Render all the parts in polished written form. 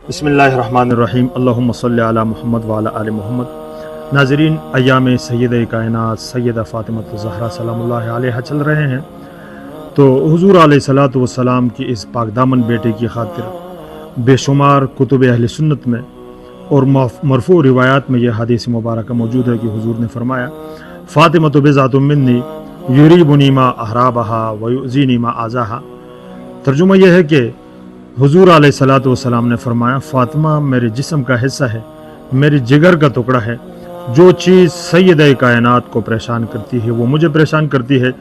بسم اللہ الرحمن الرحیم اللہم صلی علی محمد وعلی آل محمد۔ ناظرین، ایام سیدہ کائنات سیدہ فاطمہ الزہرا سلام اللہ علیہا چل رہے ہیں، تو حضور علیہ السلام کی اس پاک دامن بیٹے کی خاطر بے شمار کتب اہل سنت میں اور مرفوع روایات میں یہ حدیث مبارکہ موجود ہے کہ حضور نے فرمایا فاطمہ بضعۃ منی یریبنی ما احرابہا ویؤذینی ما آذاہا۔ ترجمہ یہ ہے کہ حضور علیہ السلام نے فرمایا فاطمہ میرے جسم کا حصہ ہے، میری جگر کا ٹکڑا ہے، جو چیز سیدہ کائنات کو پریشان کرتی ہے وہ مجھے پریشان کرتی ہے،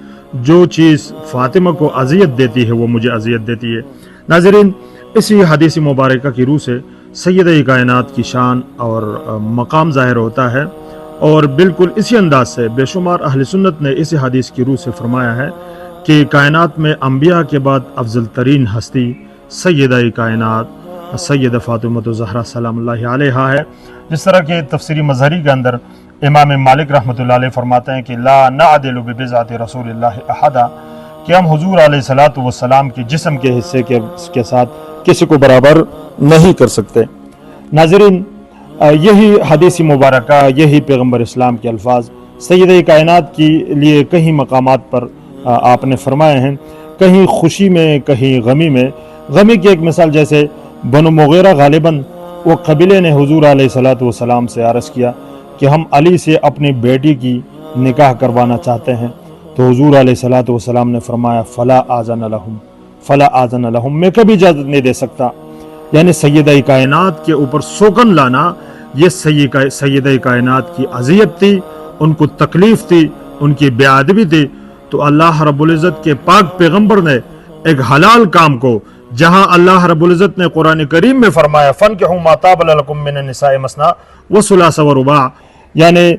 جو چیز فاطمہ کو اذیت دیتی ہے وہ مجھے اذیت دیتی ہے۔ ناظرین، اسی حدیث مبارکہ کی روح سے سیدہ کائنات کی شان اور مقام ظاہر ہوتا ہے، اور بالکل اسی انداز سے بے شمار اہل سنت نے اسی حدیث کی روح سے فرمایا ہے کہ کائنات میں انبیاء کے بعد افضل ترین ہستی سیدہ کائنات سیدہ فاطمہ الزہرا سلام اللہ علیہا ہے۔ جس طرح کہ تفسیری مظہری کے اندر امام مالک رحمۃ اللہ علیہ فرماتے ہیں کہ لا نعدل ببضعۃ رسول اللہ احدا، کہ ہم حضور علیہ السلام کے جسم کے حصے کے ساتھ کسی کو برابر نہیں کر سکتے۔ ناظرین، یہی حدیث مبارکہ، یہی پیغمبر اسلام کے الفاظ سیدہ کائنات کے لیے کئی مقامات پر آپ نے فرمائے ہیں، کہیں خوشی میں کہیں غمی میں۔ غمی کی ایک مثال جیسے بنو مغیرہ غالباً وہ قبیلے نے حضور علیہ السلام سے عرض کیا کہ ہم علی سے اپنی بیٹی کی نکاح کروانا چاہتے ہیں، تو حضور علیہ السلام نے فرمایا فلا آذن لہم، میں کبھی اجازت نہیں دے سکتا۔ یعنی سیدہ کائنات کے اوپر سوگن لانا یہ سیدہ کائنات کی اذیت تھی، ان کو تکلیف تھی، ان کی بے ادبی تھی۔ تو اللہ رب العزت کے پاک پیغمبر نے ایک حلال کام کو، جہاں اللہ رب العزت نے قرآن کریم میں فرمایا فَانْكِحُوا مَا طَابَ لَكُم مِّنَ النِّسَاءِ مَثْنَىٰ وَثُلَاثَ وَرُبَاعَ، یعنی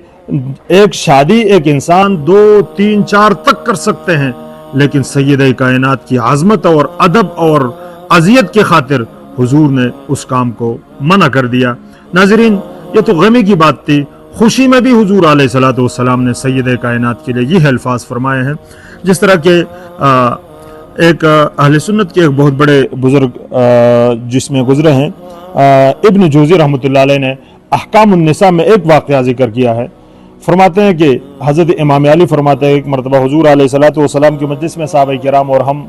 ایک شادی ایک انسان 2 3 4 تک کر سکتے ہیں، لیکن سیدہ کائنات کی عظمت اور ادب اور اذیت کی خاطر حضور نے اس کام کو منع کر دیا۔ ناظرین، یہ تو غمی کی بات تھی۔ خوشی میں بھی حضور علیہ السلام نے سیدہ کائنات کے لیے یہ الفاظ فرمائے ہیں، جس طرح کہ ایک اہل سنت کے ایک بہت بڑے بزرگ جس میں گزرے ہیں ابن جوزی رحمۃ اللہ علیہ نے احکام النساء میں ایک واقعہ ذکر کیا ہے۔ فرماتے ہیں کہ حضرت امام علی فرماتے ہیں ایک مرتبہ حضور علیہ السلام کی مجلس میں صحابہ کرام اور ہم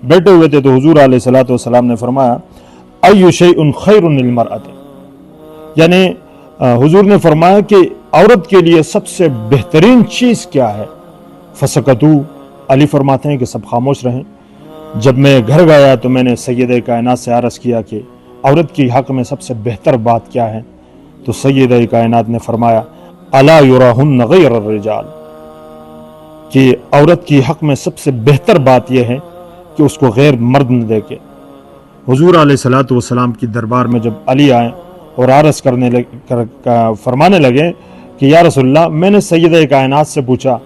بیٹھے ہوئے تھے، تو حضور علیہ السلام نے فرمایا ای شیء خیر للمرأۃ، یعنی حضور نے فرمایا کہ عورت کے لیے سب سے بہترین چیز کیا ہے؟ فسکتو، علی فرماتے ہیں کہ سب خاموش رہیں۔ جب میں گھر گیا تو میں نے سیدہ کائنات سے عرض کیا کہ عورت کی حق میں سب سے بہتر بات کیا ہے؟ تو سیدہ کائنات نے فرمایا الا یراہن غیر الرجال، کہ عورت کی حق میں سب سے بہتر بات یہ ہے کہ اس کو غیر مرد نہ دیکھے۔ حضور علیہ السلام کی دربار میں جب علی آئے اور عرض فرمانے لگے کہ یا رسول اللہ، میں نے سیدہ کائنات سے پوچھا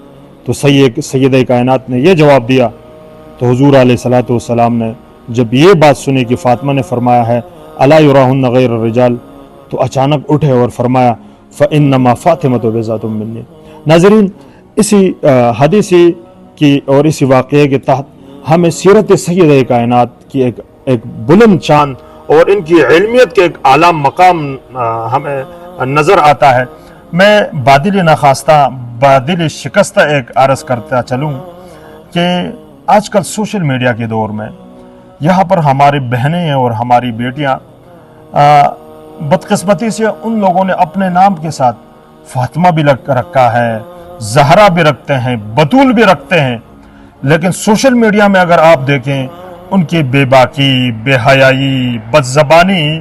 تو سیدہ کائنات نے یہ جواب دیا، تو حضور علیہ السلام نے جب یہ بات سنی کہ فاطمہ نے فرمایا ہے الا یراہن غیر الرجال، تو اچانک اٹھے اور فرمایا فانما فاطمۃ بضعۃ منی۔ ناظرین، اسی حدیث کی اور اسی واقعے کے تحت ہمیں سیرت سیدہ کائنات کی ایک بلند شان اور ان کی علمیت کے ایک اعلیٰ مقام ہمیں نظر آتا ہے۔ میں بادل ناخواستہ، بادل شکستہ ایک عرض کرتا چلوں کہ آج کل سوشل میڈیا کے دور میں یہاں پر ہماری بہنیں اور ہماری بیٹیاں بدقسمتی سے ان لوگوں نے اپنے نام کے ساتھ فاطمہ بھی رکھا ہے، زہرا بھی رکھتے ہیں، بطول بھی رکھتے ہیں، لیکن سوشل میڈیا میں اگر آپ دیکھیں ان کی بے باکی، بے حیائی، بد زبانی،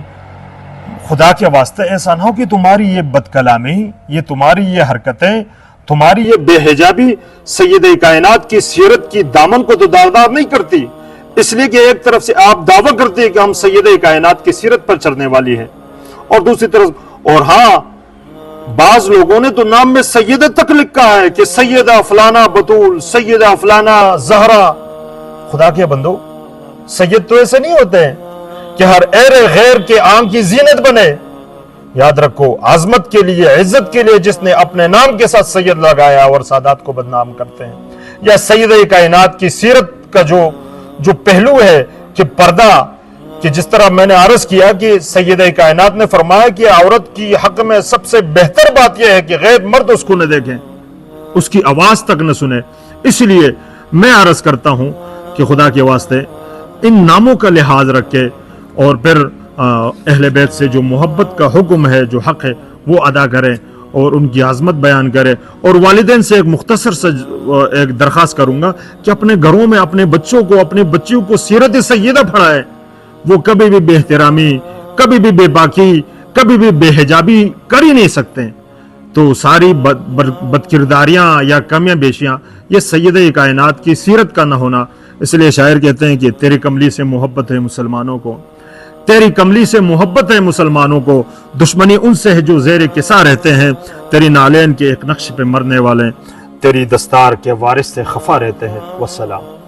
خدا کے واسطے ایسا نہ ہو کہ تمہاری یہ بد کلامی، یہ تمہاری یہ حرکتیں، تمہاری یہ بے حجابی سیدہ کائنات کی سیرت کی دامن کو تو داغدار نہیں کرتی، اس لیے کہ ایک طرف سے آپ دعویٰ کرتے ہیں کہ ہم سیدہ کائنات کی سیرت پر چلنے والی ہیں، اور دوسری طرف اور ہاں بعض لوگوں نے تو نام میں سیدہ تک لکھا ہے کہ سیدہ فلانا بطول، سیدہ فلانا زہرا۔ خدا کے بندو، سید تو ایسے نہیں ہوتے ہیں کہ ہر ایر غیر کے آنکھ کی زینت بنے۔ یاد رکھو، عظمت کے لیے، عزت کے لیے جس نے اپنے نام کے ساتھ سید لگایا اور سادات کو بدنام کرتے ہیں، یا سیدہ کائنات کی سیرت کا جو پہلو ہے کہ پردہ، کہ جس طرح میں نے عرض کیا کہ سیدہ کائنات نے فرمایا کہ عورت کی حق میں سب سے بہتر بات یہ ہے کہ غیر مرد اس کو نہ دیکھیں، اس کی آواز تک نہ سنیں۔ اس لیے میں عرض کرتا ہوں کہ خدا کے واسطے ان ناموں کا لحاظ رکھے اور پھر اہل بیت سے جو محبت کا حکم ہے، جو حق ہے، وہ ادا کریں اور ان کی عظمت بیان کریں۔ اور والدین سے ایک مختصر سے ایک درخواست کروں گا کہ اپنے گھروں میں اپنے بچوں کو، اپنے بچیوں کو سیرت سیدہ پڑھائیں۔ وہ کبھی بھی بے احترامی، کبھی بھی بے باکی، کبھی بھی بے حجابی کر ہی نہیں سکتے۔ تو ساری بد کرداریاں یا کمیاں بیشیاں یہ سیدہ کائنات کی سیرت کا نہ ہونا۔ اس لیے شاعر کہتے ہیں کہ تیری کملی سے محبت ہے مسلمانوں کو، تیری کملی سے محبت ہے مسلمانوں کو، دشمنی ان سے ہے جو زیر کسا رہتے ہیں، تیری نالین کے ایک نقش پہ مرنے والے تیری دستار کے وارث سے خفا رہتے ہیں۔ والسلام۔